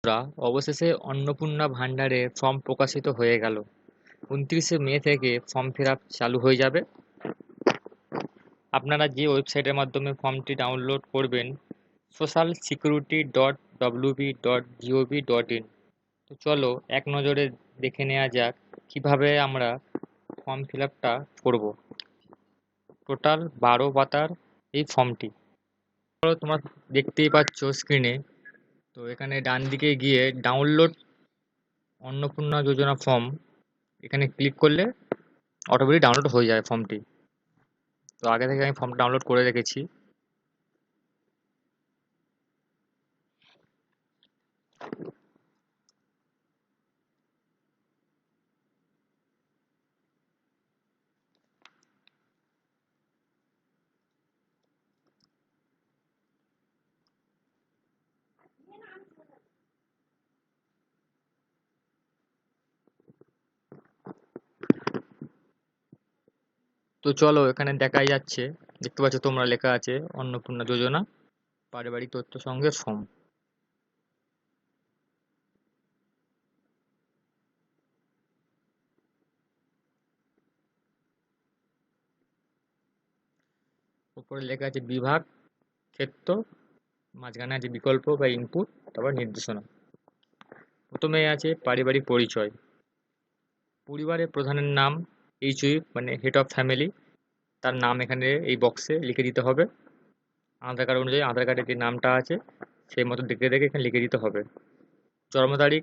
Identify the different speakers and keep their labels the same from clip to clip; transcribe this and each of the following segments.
Speaker 1: বন্ধুরা, অবশেষে অন্নপূর্ণা ভান্ডারে ফর্ম প্রকাশিত হয়ে গেল। 29শে মে থেকে ফর্ম ফিল আপ চালু হয়ে যাবে। আপনারা যে ওয়েবসাইটের মাধ্যমে ফর্মটি ডাউনলোড করবেন, socialsecurity.wb.gov.in। তো চলো এক নজরে দেখে নেওয়া যাক কিভাবে আমরা ফর্ম ফিল আপটা করবো। টোটাল 12 পাতার এই ফর্মটি। তোমরা দেখতেই পাচ্ছ স্ক্রিনে। তো এখানে ডান দিকে গিয়ে ডাউনলোড অন্নপূর্ণা যোজনা ফর্ম, এখানে ক্লিক করলে অটোমেটিক ডাউনলোড হয়ে যায় ফর্মটি। তো আগে থেকে আমি ফর্ম ডাউনলোড করে রেখেছি। তো চলো, এখানে দেখাই যাচ্ছে, দেখতে পাচ্ছ তোমরা, লেখা আছে অন্নপূর্ণা যোজনা পারিবারিক তথ্য সংগ্রহের ফর্ম। উপরে লেখা আছে বিভাগ, ক্ষেত্র, মাঝখানে আছে বিকল্প বা ইনপুট, তারপর নির্দেশনা। প্রথমে আছে পারিবারিক পরিচয়। পরিবারের প্রধানের নাম, এইচইউ মানে হেড অফ ফ্যামিলি, তার নাম এখানে এই বক্সে লিখে দিতে হবে। আধার কার্ড অনুযায়ী আধার কার্ডে যে নামটা আছে সেই মতো দেখে দেখে এখানে লিখে দিতে হবে। জন্ম তারিখ,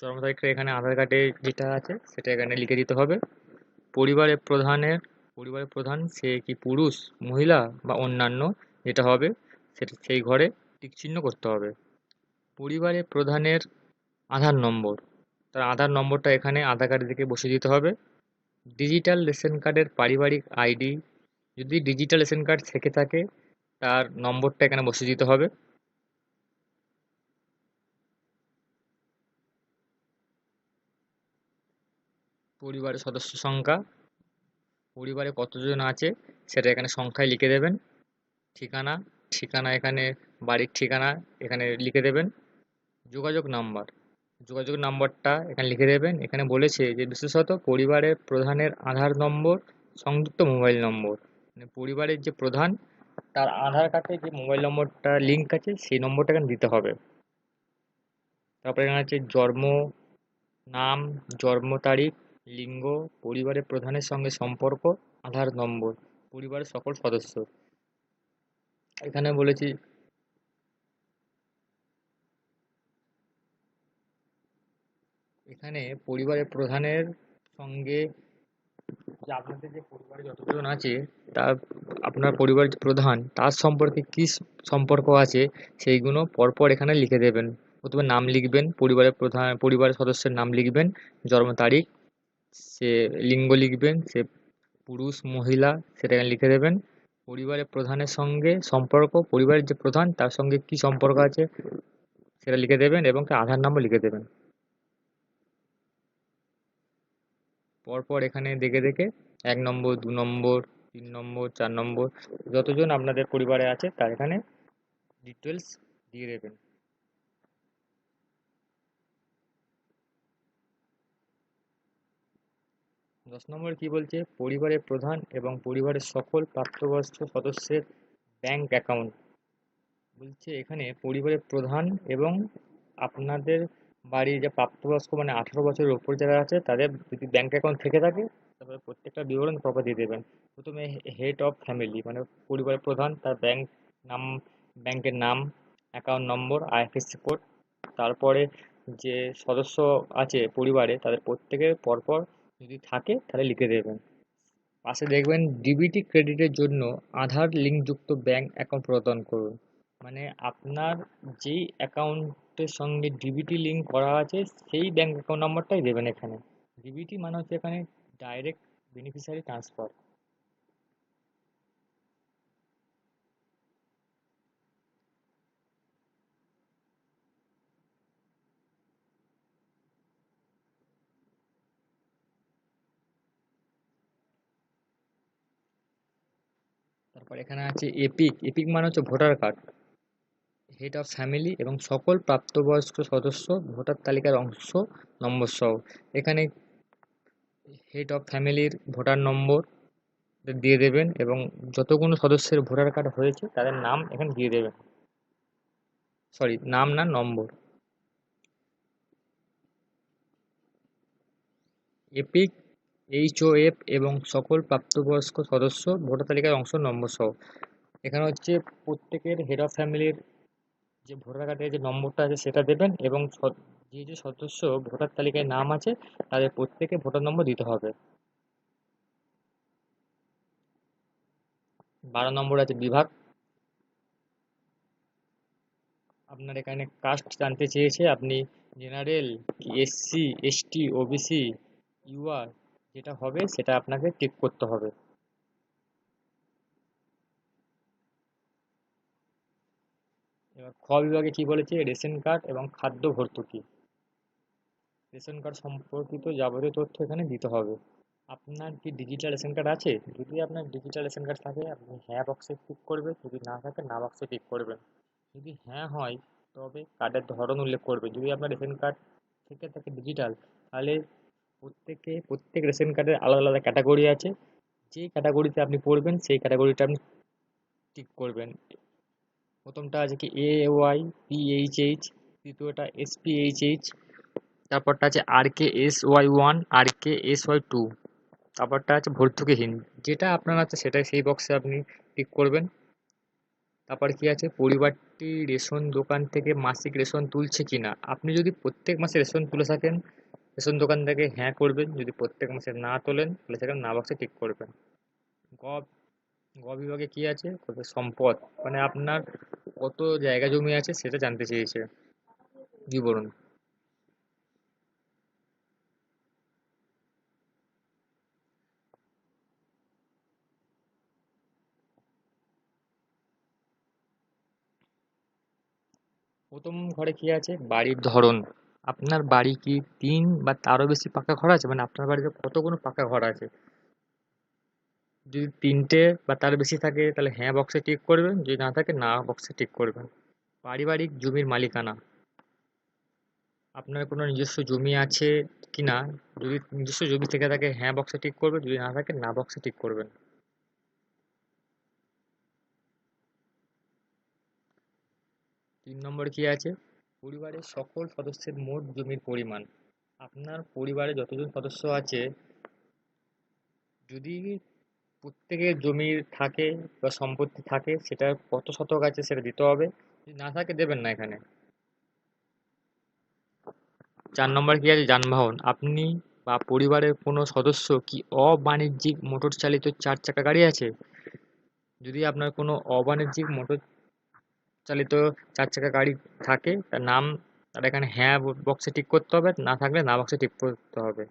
Speaker 1: জন্ম তারিখটা এখানে আধার কার্ডে যেটা আছে সেটা এখানে লিখে দিতে হবে। পরিবারের প্রধানের, পরিবারের প্রধান সে কি পুরুষ, মহিলা বা অন্যান্য যেটা হবে সেটা সেই ঘরে টিক চিহ্ন করতে হবে। পরিবারের প্রধানের আধার নম্বর, তার আধার নম্বরটা এখানে আধার কার্ডের দিকে বসিয়ে দিতে হবে। ডিজিটাল রেশন কার্ডের পারিবারিক আইডি, যদি ডিজিটাল রেশন কার্ড থেকে থাকে তার নম্বরটা এখানে বসিয়ে দিতে হবে। পরিবারের সদস্য সংখ্যা, পরিবারে কতজন আছে সেটা এখানে সংখ্যায় লিখে দেবেন। ঠিকানা, ঠিকানা এখানে বাড়ির ঠিকানা এখানে লিখে দেবেন। যোগাযোগ নাম্বার, যোগাযোগ নাম্বারটা এখানে লিখে দেবেন। এখানে বলেছে যে বিশেষত পরিবারের প্রধানের আধার নম্বর সংযুক্ত মোবাইল নম্বর, মানে পরিবারের যে প্রধান তার আধার কার্ডে যে মোবাইল নম্বরটা লিঙ্ক আছে সেই নম্বরটা এখানে দিতে হবে। তারপরে এখানে আছে জন্ম, নাম, জন্ম তারিখ, লিঙ্গ, পরিবারের প্রধানের সঙ্গে সম্পর্ক, আধার নম্বর, পরিবারের সকল সদস্য। এখানে বলেছি এখানে পরিবারের প্রধানের সঙ্গে যে আপনাদের যে পরিবারে যতজন আছে তার, আপনার পরিবারের যে প্রধান তার সম্পর্কে কি সম্পর্ক আছে সেইগুলো পরপর এখানে লিখে দেবেন। প্রথমে নাম লিখবেন, পরিবারের প্রধান, পরিবারের সদস্যের নাম লিখবেন, জন্ম তারিখ, সে লিঙ্গ লিখবেন, সে পুরুষ মহিলা সেটা এখানে লিখে দেবেন। পরিবারের প্রধানের সঙ্গে সম্পর্ক, পরিবারের যে প্রধান তার সঙ্গে কি সম্পর্ক আছে সেটা লিখে দেবেন এবং তার আধার নম্বর লিখে দেবেন। পরপর এখানে দেখে দেখে 1 নম্বর, 2 নম্বর, 3 নম্বর, 4 নম্বর যতজন আপনাদের পরিবারে আছে তার এখানে ডিটেলস দিয়ে দেবেন। 10 নম্বরে কি বলছে, পরিবারের প্রধান এবং পরিবারের সকল প্রাপ্তবয়স্ক সদস্যের ব্যাংক অ্যাকাউন্ট। বলছে এখানে পরিবারের প্রধান এবং আপনাদের বাড়ির যে প্রাপ্তবয়স্ক মানে 18 বছরের ওপর যারা আছে তাদের যদি ব্যাংক অ্যাকাউন্ট থেকে থাকে তারপরে প্রত্যেকটা বিবরণ প্রপার দিয়ে দেবেন। প্রথমে হেড অফ ফ্যামিলি মানে পরিবারের প্রধান, তার ব্যাংক নাম, ব্যাংকের নাম, অ্যাকাউন্ট নম্বর, আইএফএসসি কোড। তারপরে যে সদস্য আছে পরিবারে তাদের প্রত্যেকের পরপর যদি থাকে তাহলে লিখে দেবেন। পাশে দেখবেন ডিবিটি ক্রেডিটের জন্য আধার লিঙ্কযুক্ত ব্যাংক অ্যাকাউন্ট প্রদান করুন। মানে আপনার যেই অ্যাকাউন্টের সঙ্গে ডিবিটি লিঙ্ক করা আছে সেই ব্যাংক অ্যাকাউন্ট নাম্বারটাই দেবেন এখানে। ডিবিটি মানে হচ্ছে এখানে ডাইরেক্ট বেনিফিশিয়ারি ট্রান্সফার। তারপর এখানে আছে এপিক, এপিক মানে হচ্ছে voter card. Head of family এবং সকল প্রাপ্তবয়স্ক সদস্য ভোটার তালিকার অংশ নম্বর সহ। এখানে হেড অফ ফ্যামিলির ভোটার নম্বর দিয়ে দেবেন এবং যতগুলো সদস্যের ভোটার কার্ড হয়েছে তাদের নাম এখানে দিয়ে দেবেন। সরি, নাম না, নম্বর। এপিক, এইচওএফ এবং সকল প্রাপ্তবয়স্ক সদস্য ভোটার তালিকার অংশ নম্বর সহ। এখানে হচ্ছে প্রত্যেকের হেড অফ ফ্যামিলির যে ভোটার কার্ডের যে নম্বরটা আছে সেটা দেবেন এবং যে যে সদস্য ভোটার তালিকায় নাম আছে তাদের প্রত্যেকে ভোটার নম্বর দিতে হবে। 12 নম্বর আছে বিভাগ। আপনার এখানে কাস্ট জানতে চেয়েছে, আপনি জেনারেল কি এসসি এসটি ওবিসি ইউআর যেটা হবে সেটা আপনাকে টিক করতে হবে। এবার খ বিভাগে কি বলেছে, রেশন কার্ড এবং খাদ্য ভর্তুকি। রেশন কার্ড সম্পর্কিত যাবতীয় তথ্য এখানে দিতে হবে। আপনার কি ডিজিটাল রেশন কার্ড আছে? যদি আপনার ডিজিটাল রেশন কার্ড থাকে আপনি হ্যাঁ বক্সে টিক করবেন, যদি না থাকে না বক্সে টিক করবেন। যদি হ্যাঁ হয় তবে কার্ডের ধরন উল্লেখ করবে। যদি আপনার রেশন কার্ড থেকে থাকে ডিজিটাল, তাহলে প্রত্যেক রেশন কার্ডের আলাদা আলাদা ক্যাটাগরি আছে। যেই ক্যাটাগরিতে আপনি পড়বেন সেই ক্যাটাগরিটা আপনি টিক করবেন। প্রথমটা আছে কি এওয়াই পিএইচএইচ, দ্বিতীয়টা এসপিএইচএইচ, তারপরটা আছে RKSY1 RKSY2, তারপরটা আছে ভর্তুকিহীন। যেটা আপনার আছে সেটাই সেই বক্সে আপনি টিক করবেন। তারপর কি আছে, পরিবারটি রেশন দোকান থেকে মাসিক রেশন তুলছে কিনা। আপনি যদি প্রত্যেক মাসে রেশন তুলে থাকেন রেশন দোকান থেকে হ্যাঁ করবেন, যদি প্রত্যেক মাসে না তোলেন তাহলে সেখানে না বক্সে টিক করবেন। গ গ বিভাগে কি আছে, সম্পদ, মানে আপনার কত জায়গা জমি আছে সেটা জানতে চেয়েছে বিবরণ। প্রথম ঘরে কি আছে, বাড়ির ধরন। আপনার বাড়ি কি 3 বা তারও বেশি পাকা ঘর আছে, মানে আপনার বাড়িতে কতগুলো পাকা ঘর আছে। যদি 3টে বা তার বেশি থাকে তাহলে হ্যাঁ বক্সে টিক করবেন, যদি না থাকে না বক্সে টিক করবেন। পারিবারিক জমির মালিকানা, আপনার কোনো নিজস্ব জমি আছে কি না। যদি নিজস্ব জমি থেকে থাকে হ্যাঁ বক্সে টিক করবেন, যদি না থাকে না বক্সে টিক করবেন। 3 নম্বরে কি আছে, পরিবারের সকল সদস্যের মোট জমির পরিমাণ। আপনার পরিবারে যতজন সদস্য আছে যদি প্রত্যেকের জমি থাকে বা সম্পত্তি থাকে সেটা কত শতক আছে সেটা দিতে হবে, যদি না থাকে দেবেন না এখানে। 4 নম্বর কি আছে, যানবাহন। আপনি বা পরিবারের কোনো সদস্য কি অবাণিজ্যিক মোটর চালিত 4 চাকা গাড়ি আছে। যদি আপনার কোনো অবাণিজ্যিক মোটর চালিত 4 চাকা গাড়ি থাকে তার নাম, তার এখানে হ্যাঁ বক্সে টিক করতে হবে, না থাকলে না বক্সে টিক করতে হবে।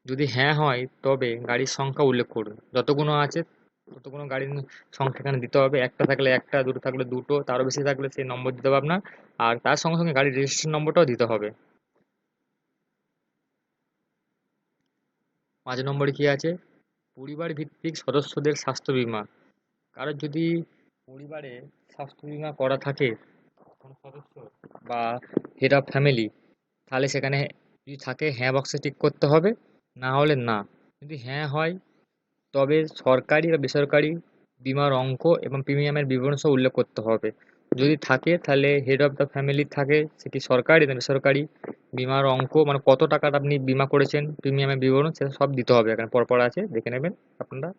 Speaker 1: যদি হ্যাঁ হয় তবে গাড়ির সংখ্যা উল্লেখ করুন। যতগুলো আছে ততগুলো গাড়ির সংখ্যা এখানে দিতে হবে। একটা থাকলে একটা, দুটো থাকলে দুটো, তারও বেশি থাকলে সেই নম্বর দিতে হবে আপনার। আর তার সঙ্গে সঙ্গে গাড়ির রেজিস্ট্রেশন নম্বরটাও দিতে হবে। 5 নম্বরে কি আছে, পরিবার ভিত্তিক সদস্যদের স্বাস্থ্য বীমা। কারোর যদি পরিবারে স্বাস্থ্য বীমা করা থাকে কোনো সদস্য বা হেড অফ ফ্যামিলি, তাহলে সেখানে যদি থাকে হ্যাঁ বক্সে টিক করতে হবে, না হলে না। যদি হ্যাঁ হয় তবে সরকারি বা বেসরকারি বীমার অঙ্ক এবং প্রিমিয়ামের বিবরণ সহ উল্লেখ করতে হবে। যদি থাকে তাহলে হেড অফ দ্য ফ্যামিলি থাকে সেটি সরকারি না বেসরকারি, বীমার অঙ্ক মানে কত টাকার আপনি বীমা করেছেন, প্রিমিয়ামের বিবরণ সেটা সব দিতে হবে। এখানে পরপর আছে, দেখে নেবেন আপনারা।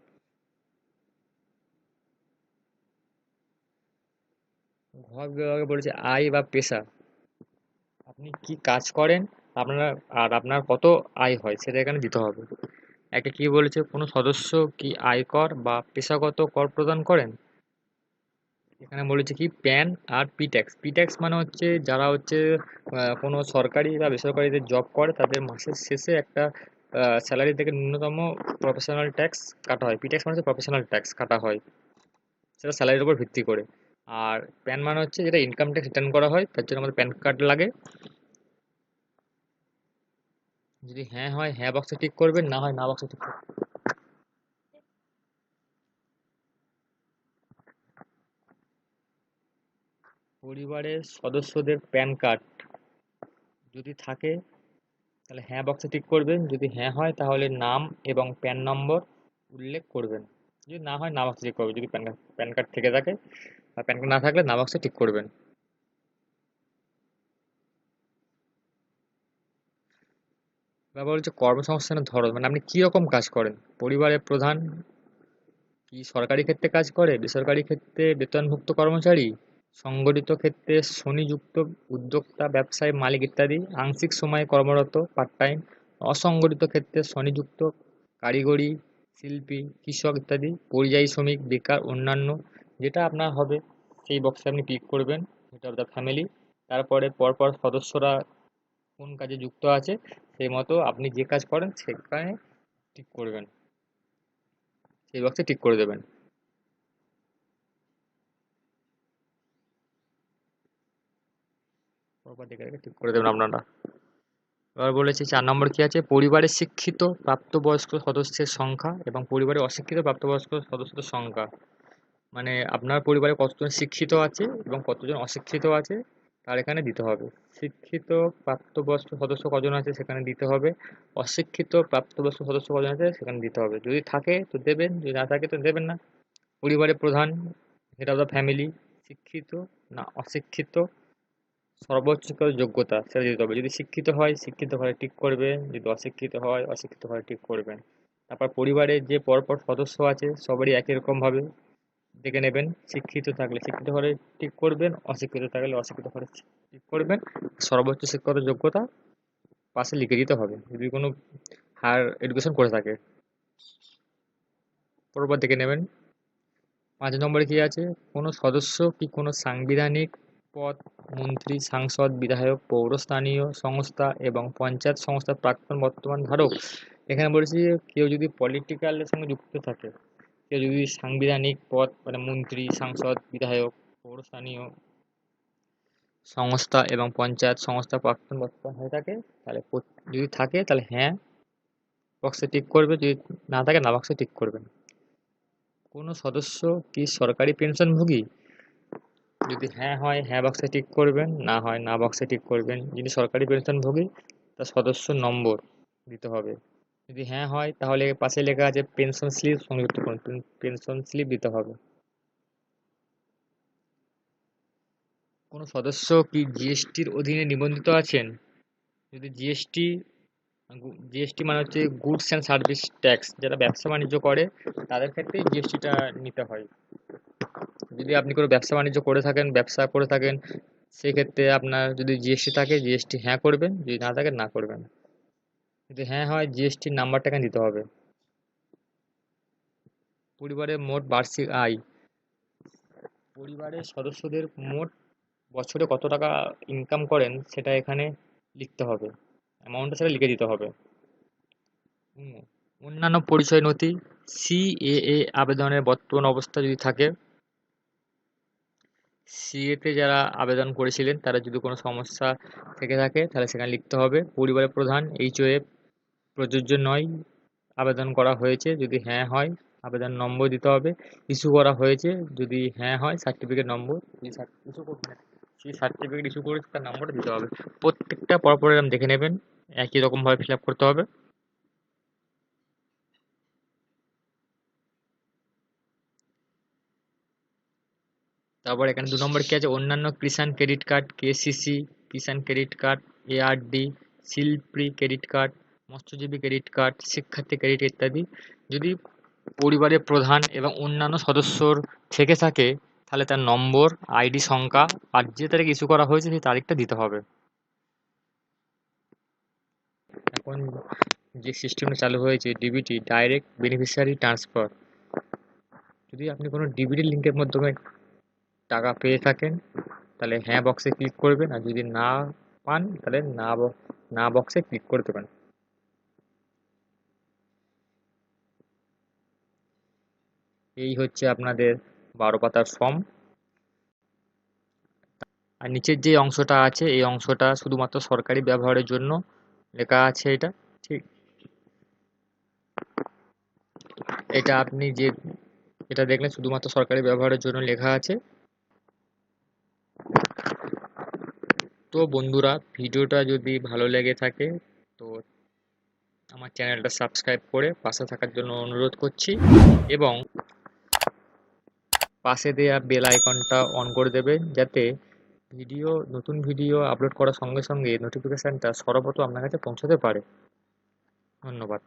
Speaker 1: ঘর বিভাগে বলেছে আয় বা পেশা। আপনি কি কাজ করেন, আপনার আর আপনার কত আয় হয় সেটা এখানে দিতে হবে। একটা কি বলেছে, কোনো সদস্য কি আয়কর বা পেশাগত কর প্রদান করেন। এখানে বলেছে কি প্যান আর পিট্যাক্স। পিট্যাক্স মানে হচ্ছে যারা হচ্ছে কোনো সরকারি বা বেসরকারিতে জব করে তাদের মাসের শেষে একটা স্যালারি থেকে ন্যূনতম প্রফেশনাল ট্যাক্স কাটা হয়। পিট্যাক্স মানে হচ্ছে প্রফেশনাল ট্যাক্স কাটা হয়, সেটা স্যালারির উপর ভিত্তি করে। আর প্যান মানে হচ্ছে যেটা ইনকাম ট্যাক্স রিটার্ন করা হয় তার জন্য আমাদের প্যান কার্ড লাগে। যদি হ্যাঁ হয় হ্যাঁ বক্সে টিক করবেন, না হয় না বক্সে টিক করবেন। পরিবারের সদস্যদের প্যান কার্ড যদি থাকে তাহলে হ্যাঁ বক্সে টিক করবেন, যদি হ্যাঁ হয় তাহলে নাম এবং প্যান নম্বর উল্লেখ করবেন, যদি না হয় না বক্সে টিক করবেন। যদি প্যান কার্ড থেকে থাকে আর প্যান কার্ড না থাকলে না বক্সে টিক করবেন। তারপর হচ্ছে কর্মসংস্থানের ধরন, মানে আপনি কি রকম কাজ করেন। পরিবারের প্রধান কি সরকারি ক্ষেত্রে কাজ করে, বেসরকারি ক্ষেত্রে বেতনভুক্ত কর্মচারী, সংগঠিত ক্ষেত্রে শ্রমিকযুক্ত উদ্যোক্তা, ব্যবসায়ী মালিক ইত্যাদি, আংশিক সময়ে কর্মরত পার্ট টাইম, অসংগঠিত ক্ষেত্রে শ্রমিকযুক্ত কারিগরি, শিল্পী, কৃষক ইত্যাদি, পরিযায়ী শ্রমিক, বেকার, অন্যান্য। যেটা আপনার হবে সেই বক্সে আপনি ক্লিক করবেন, এটা অফ দ্য ফ্যামিলি। তারপরে পরপর সদস্যরা কোন কাজে যুক্ত আছে সেই মতো আপনি যে কাজ করেন সেখানে টিক করবেন, সেই বক্সে টিক করে দেবেন। পরপর দেখে দেখে টিক করে দেবেন আপনারা। এবার বলেছে 4 নম্বর কি আছে, পরিবারের শিক্ষিত প্রাপ্তবয়স্ক সদস্যের সংখ্যা এবং পরিবারের অশিক্ষিত প্রাপ্তবয়স্ক সদস্যদের সংখ্যা। মানে আপনার পরিবারে কতজন শিক্ষিত আছে এবং কতজন অশিক্ষিত আছে তার এখানে দিতে হবে। শিক্ষিত প্রাপ্তবয়স্ক সদস্য কজন আছে সেখানে দিতে হবে, অশিক্ষিত প্রাপ্তবয়স্ক সদস্য কজন আছে সেখানে দিতে হবে। যদি থাকে তো দেবেন, যদি না থাকে তো দেবেন না। পরিবারের প্রধান, হেড অফ দ্য ফ্যামিলি, শিক্ষিত না অশিক্ষিত, সর্বোচ্চ শিক্ষাগত যোগ্যতা সেটা দিতে হবে। যদি শিক্ষিত হয় শিক্ষিত ঘরে টিক করবেন, যদি অশিক্ষিত হয় অশিক্ষিত ঘরে টিক করবেন। তারপর পরিবারের যে পরপর সদস্য আছে সবারই একই রকমভাবে দেখে নেবেন। শিক্ষিত থাকলে শিক্ষিত ঘরে টিক করবেন, অশিক্ষিত থাকলে অশিক্ষিত ঘরে টিক করবেন। সর্বোচ্চ শিক্ষাগত যোগ্যতা পাশে লিখে দিতে হবে যদি কোনো হায়ার এডুকেশন করে থাকে। পরপর দেখে নেবেন। 5 নম্বরে কি আছে, কোনো সদস্য কি কোনো সাংবিধানিক পদ, মন্ত্রী, সাংসদ, বিধায়ক, পৌরস্থানীয় সংস্থা এবং পঞ্চায়েত সংস্থার প্রাক্তন বর্তমান ধারক। এখানে বলেছি যে কেউ যদি পলিটিক্যালের সঙ্গে যুক্ত থাকে, কেউ যদি সাংবিধানিক পদ মানে মন্ত্রী, সাংসদ, বিধায়ক, পৌরস্থানীয় সংস্থা এবং পঞ্চায়েত সংস্থা প্রাক্তন বর্তমান হয়ে থাকে তাহলে যদি থাকে তাহলে হ্যাঁ বক্সে টিক করবে, যদি না থাকে না বক্সে টিক করবেন। কোনো সদস্য কি সরকারি পেনশনভোগী, যদি হ্যাঁ হয় হ্যাঁ বক্সে টিক করবেন, না হয় না বক্সে টিক করবেন। যিনি সরকারি পেনশনভোগী তার সদস্য নম্বর দিতে হবে। যদি হ্যাঁ হয় তাহলে পাশে লেখা আছে পেনশন স্লিপ সংযুক্ত করুন, পেনশন স্লিপ দিতে হবে। কোনো সদস্য কি জিএসটির অধীনে নিবন্ধিত আছেন, যদি জিএসটি মানে হচ্ছে গুডস অ্যান্ড সার্ভিস ট্যাক্স, যারা ব্যবসা বাণিজ্য করে তাদের ক্ষেত্রে জিএসটিটা নিতে হয়। যদি আপনি কোনো ব্যবসা বাণিজ্য করে থাকেন, ব্যবসা করে থাকেন, সেক্ষেত্রে আপনার যদি জিএসটি থাকে জিএসটি হ্যাঁ করবেন, যদি না থাকে না করবেন। যদি হ্যাঁ হয় জিএসটির নাম্বারটা এখানে দিতে হবে। পরিবারের মোট বার্ষিক আয়, পরিবারের সদস্যদের মোট বছরে কত টাকা ইনকাম করেন সেটা এখানে লিখতে হবে, অ্যামাউন্টটা সেটা লিখে দিতে হবে। হুম, অন্যান্য পরিচয় নথি, সিএএ আবেদনের বর্তমান অবস্থা যদি থাকে, সিএতে যারা আবেদন করেছিলেন তারা যদি কোনো সমস্যা থেকে থাকে তাহলে সেখানে লিখতে হবে। পরিবারের প্রধান এইচওএ প্রযোজ্য নয়, আবেদন করা হয়েছে, যদি হ্যাঁ হয় আবেদন নম্বর দিতে হবে। ইস্যু করা হয়েছে, যদি হ্যাঁ হয় সার্টিফিকেট নম্বর, ইস্যু করবেন সেই সার্টিফিকেট ইস্যু করেছে তার নম্বরটা দিতে হবে। প্রত্যেকটা পরপর এরকম দেখে নেবেন, একই রকমভাবে ফিল আপ করতে হবে। তারপর এখানে 2 নম্বর কি আছে, অন্যান্য কিষাণ ক্রেডিট কার্ড, কেসিসি কিষাণ ক্রেডিট কার্ড, এআরডি, শিল্পী ক্রেডিট কার্ড, মৎস্যজীবী ক্রেডিট কার্ড, শিক্ষার্থী ক্রেডিট ইত্যাদি। যদি পরিবারের প্রধান এবং অন্যান্য সদস্যর থেকে থাকে তাহলে তার নম্বর, আইডি সংখ্যা আর যে তারিখ ইস্যু করা হয়েছে সেই তারিখটা দিতে হবে। এখন যে সিস্টেমটা চালু হয়েছে ডিবিটি, ডাইরেক্ট বেনিফিশিয়ারি ট্রান্সফার, যদি আপনি কোনো ডিবিটি লিঙ্কের মাধ্যমে টাকা পেয়ে থাকেন তাহলে হ্যাঁ বক্সে ক্লিক করবেন, আর যদি না পান তাহলে না বক্সে ক্লিক করে দেবেন। এই হচ্ছে আপনাদের 12 পাতার ফর্ম। আর নিচের যে অংশটা আছে এই অংশটা শুধুমাত্র সরকারি ব্যবহারের জন্য লেখা আছে। এটা ঠিক, এটা আপনি যে এটা দেখলেন শুধুমাত্র সরকারি ব্যবহারের জন্য লেখা আছে। তো বন্ধুরা, ভিডিওটা যদি ভালো লেগে থাকে তো আমার চ্যানেলটা সাবস্ক্রাইব করে পাশে থাকার জন্য অনুরোধ করছি, এবং পাশে দেয়া বেল আইকনটা অন করে দেবেন, যাতে নতুন ভিডিও আপলোড করার সঙ্গে সঙ্গে নোটিফিকেশানটা সর্বপ্রথম আপনার কাছে পৌঁছাতে পারে। ধন্যবাদ।